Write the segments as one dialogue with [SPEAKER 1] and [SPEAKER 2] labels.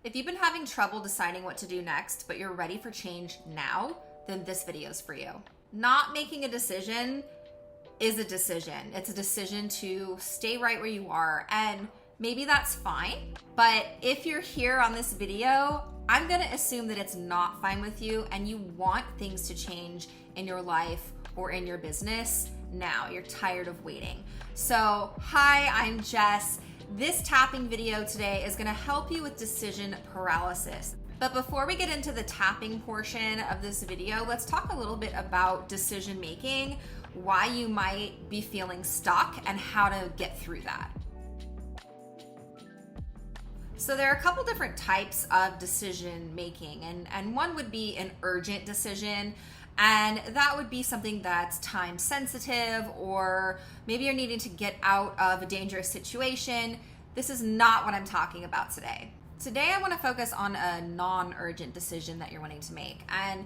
[SPEAKER 1] If you've been having trouble deciding what to do next, but you're ready for change now, then this video is for you. Not making a decision is a decision. It's a decision to stay right where you are, and maybe that's fine. But if you're here on this video, I'm gonna assume that it's not fine with you and you want things to change in your life or in your business now. You're tired of waiting. So, hi, I'm Jess. This tapping video today is gonna help you with decision paralysis. But before we get into the tapping portion of this video, let's talk a little bit about decision making, why you might be feeling stuck, and how to get through that. So there are a couple different types of decision making, and one would be an urgent decision. And that would be something that's time sensitive, or maybe you're needing to get out of a dangerous situation. This is not what I'm talking about today. Today, I want to focus on a non-urgent decision that you're wanting to make. And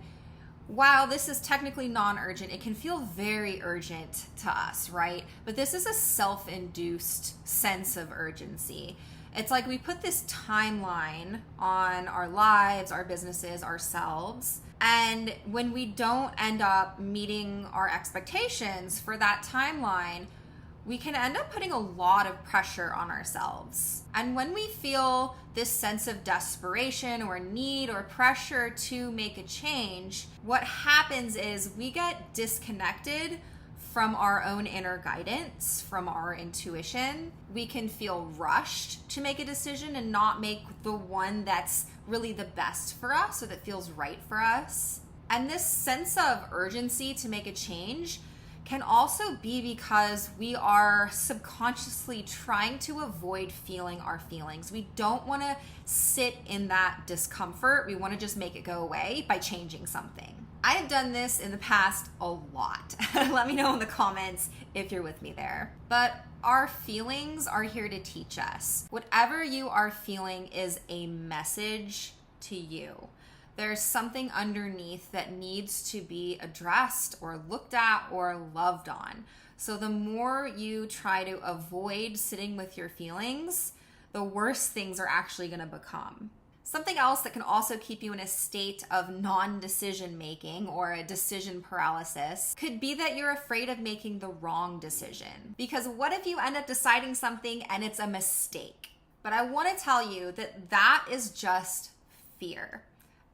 [SPEAKER 1] while this is technically non-urgent, it can feel very urgent to us, right? But this is a self-induced sense of urgency. It's like we put this timeline on our lives, our businesses, ourselves. And when we don't end up meeting our expectations for that timeline, we can end up putting a lot of pressure on ourselves. And when we feel this sense of desperation or need or pressure to make a change, what happens is we get disconnected from our own inner guidance, from our intuition. We can feel rushed to make a decision and not make the one that's really the best for us or that feels right for us. And this sense of urgency to make a change can also be because we are subconsciously trying to avoid feeling our feelings. We don't want to sit in that discomfort. We want to just make it go away by changing something. I have done this in the past a lot. Let me know in the comments if you're with me there. But our feelings are here to teach us. Whatever you are feeling is a message to you. There's something underneath that needs to be addressed or looked at or loved on. So the more you try to avoid sitting with your feelings, the worse things are actually going to become. Something else that can also keep you in a state of non-decision making or a decision paralysis could be that you're afraid of making the wrong decision. Because what if you end up deciding something and it's a mistake? But I want to tell you that that is just fear.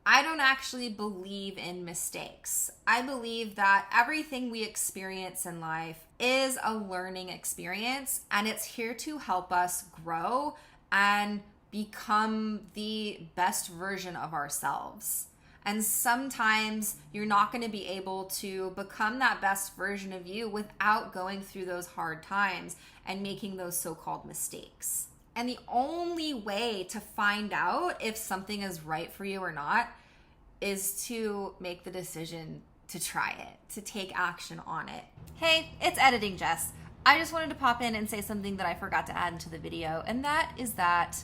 [SPEAKER 1] I don't actually believe in mistakes. I believe that everything we experience in life is a learning experience, and it's here to help us grow and become the best version of ourselves. And sometimes you're not going to be able to become that best version of you without going through those hard times and making those so-called mistakes. And the only way to find out if something is right for you or not is to make the decision to try it, to take action on it. Hey, it's Editing Jess. I just wanted to pop in and say something that I forgot to add into the video, and that is that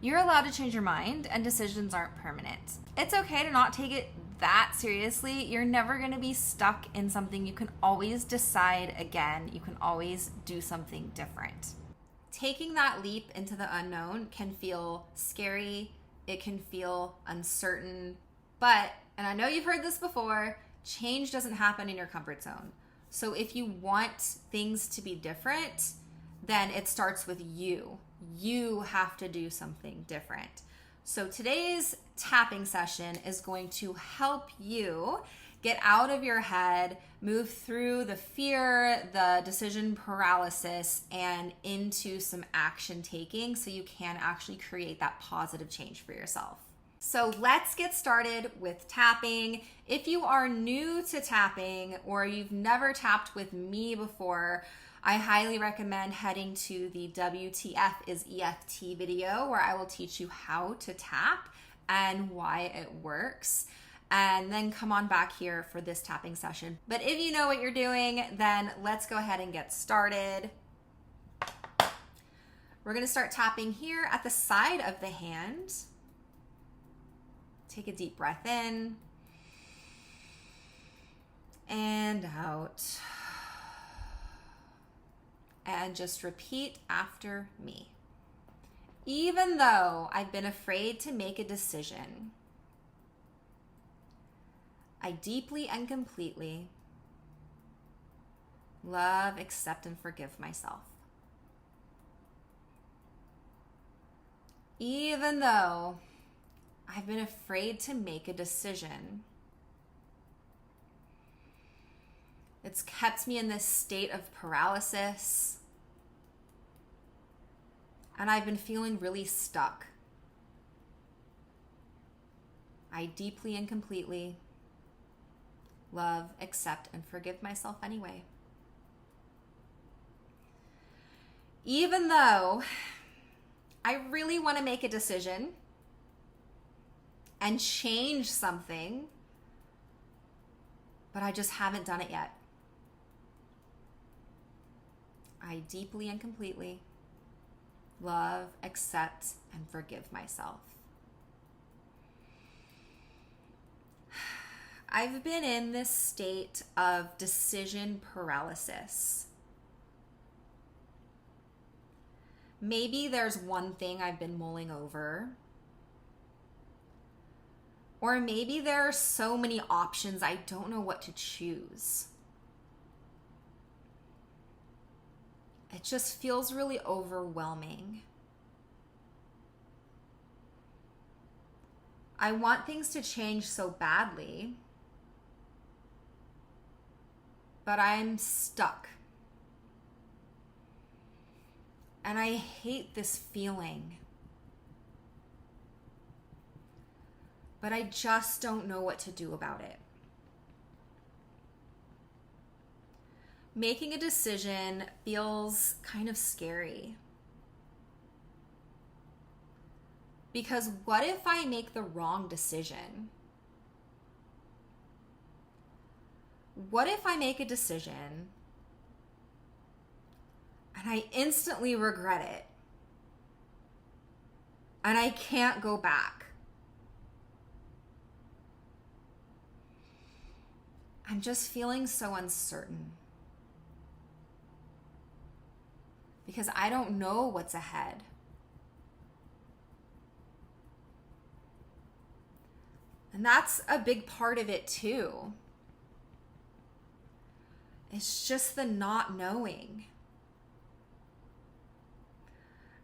[SPEAKER 1] you're allowed to change your mind and decisions aren't permanent. It's okay to not take it that seriously. You're never going to be stuck in something. You can always decide again. You can always do something different. Taking that leap into the unknown can feel scary. It can feel uncertain. But, and I know you've heard this before, change doesn't happen in your comfort zone. So if you want things to be different, then it starts with you. You have to do something different. So today's tapping session is going to help you get out of your head, move through the fear, the decision paralysis, and into some action taking so you can actually create that positive change for yourself. So let's get started with tapping. If you are new to tapping or you've never tapped with me before, I highly recommend heading to the WTF is EFT video where I will teach you how to tap and why it works. And then come on back here for this tapping session. But if you know what you're doing, then let's go ahead and get started. We're going to start tapping here at the side of the hand. Take a deep breath in and out. And just repeat after me. Even though I've been afraid to make a decision, I deeply and completely love, accept, and forgive myself. Even though I've been afraid to make a decision, it's kept me in this state of paralysis, and I've been feeling really stuck. I deeply and completely love, accept, and forgive myself anyway. Even though I really want to make a decision and change something, but I just haven't done it yet. I deeply and completely love, accept, and forgive myself. I've been in this state of decision paralysis. Maybe there's one thing I've been mulling over. Or maybe there are so many options I don't know what to choose. It just feels really overwhelming. I want things to change so badly, but I'm stuck. And I hate this feeling. But I just don't know what to do about it. Making a decision feels kind of scary. Because what if I make the wrong decision? What if I make a decision and I instantly regret it and I can't go back? I'm just feeling so uncertain because I don't know what's ahead. And that's a big part of it too. It's just the not knowing.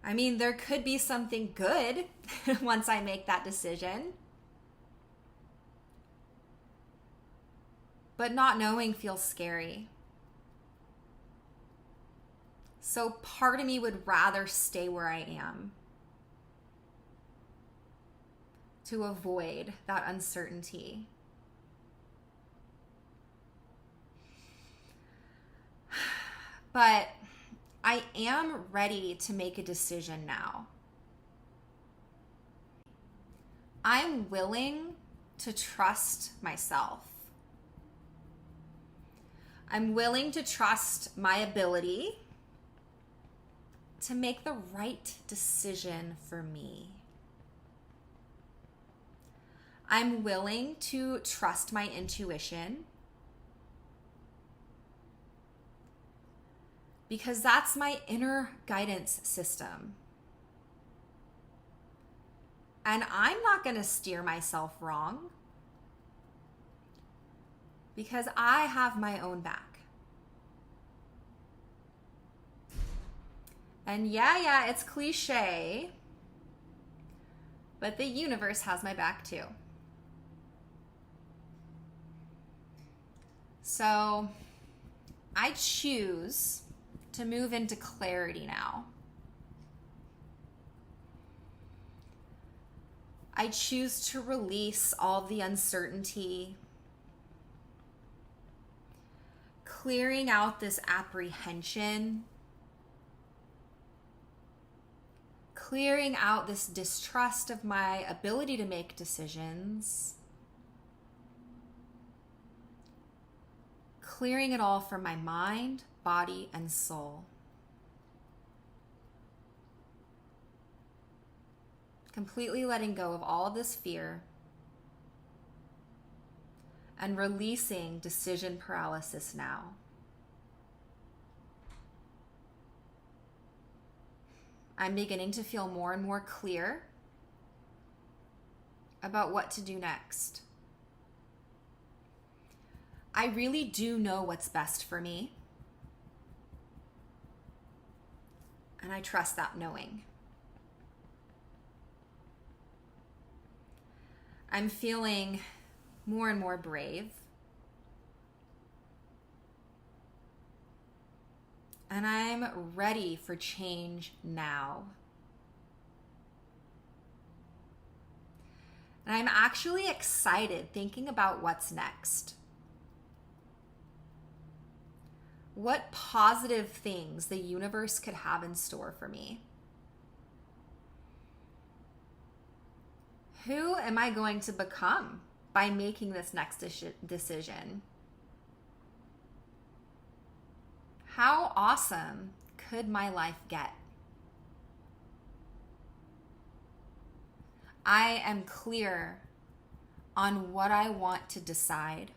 [SPEAKER 1] I mean, there could be something good once I make that decision. But not knowing feels scary. So part of me would rather stay where I am to avoid that uncertainty. But I am ready to make a decision now. I'm willing to trust myself. I'm willing to trust my ability to make the right decision for me. I'm willing to trust my intuition because that's my inner guidance system. And I'm not going to steer myself wrong because I have my own back. And yeah, it's cliche, but the universe has my back too. So I choose to move into clarity now. I choose to release all the uncertainty, clearing out this apprehension, clearing out this distrust of my ability to make decisions, clearing it all from my mind, body, and soul. Completely letting go of all of this fear and releasing decision paralysis now. I'm beginning to feel more and more clear about what to do next. I really do know what's best for me. And I trust that knowing. I'm feeling more and more brave. And I'm ready for change now. And I'm actually excited thinking about what's next. What positive things the universe could have in store for me. Who am I going to become by making this next decision? How awesome could my life get? I am clear on what I want to decide.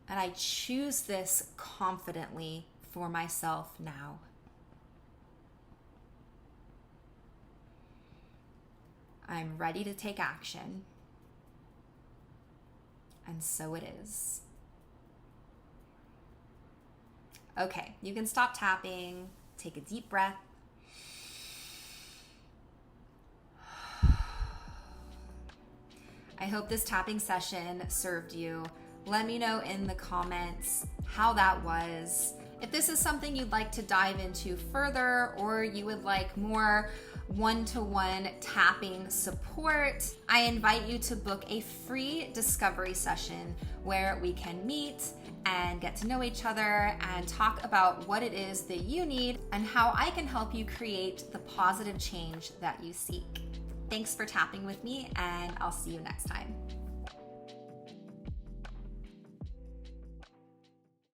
[SPEAKER 1] And I choose this confidently for myself now. I'm ready to take action. And so it is. Okay, you can stop tapping, take a deep breath. I hope this tapping session served you. Let me know in the comments how that was. If this is something you'd like to dive into further, or you would like more one-to-one tapping support, I invite you to book a free discovery session where we can meet and get to know each other and talk about what it is that you need and how I can help you create the positive change that you seek. Thanks for tapping with me, and I'll see you next time.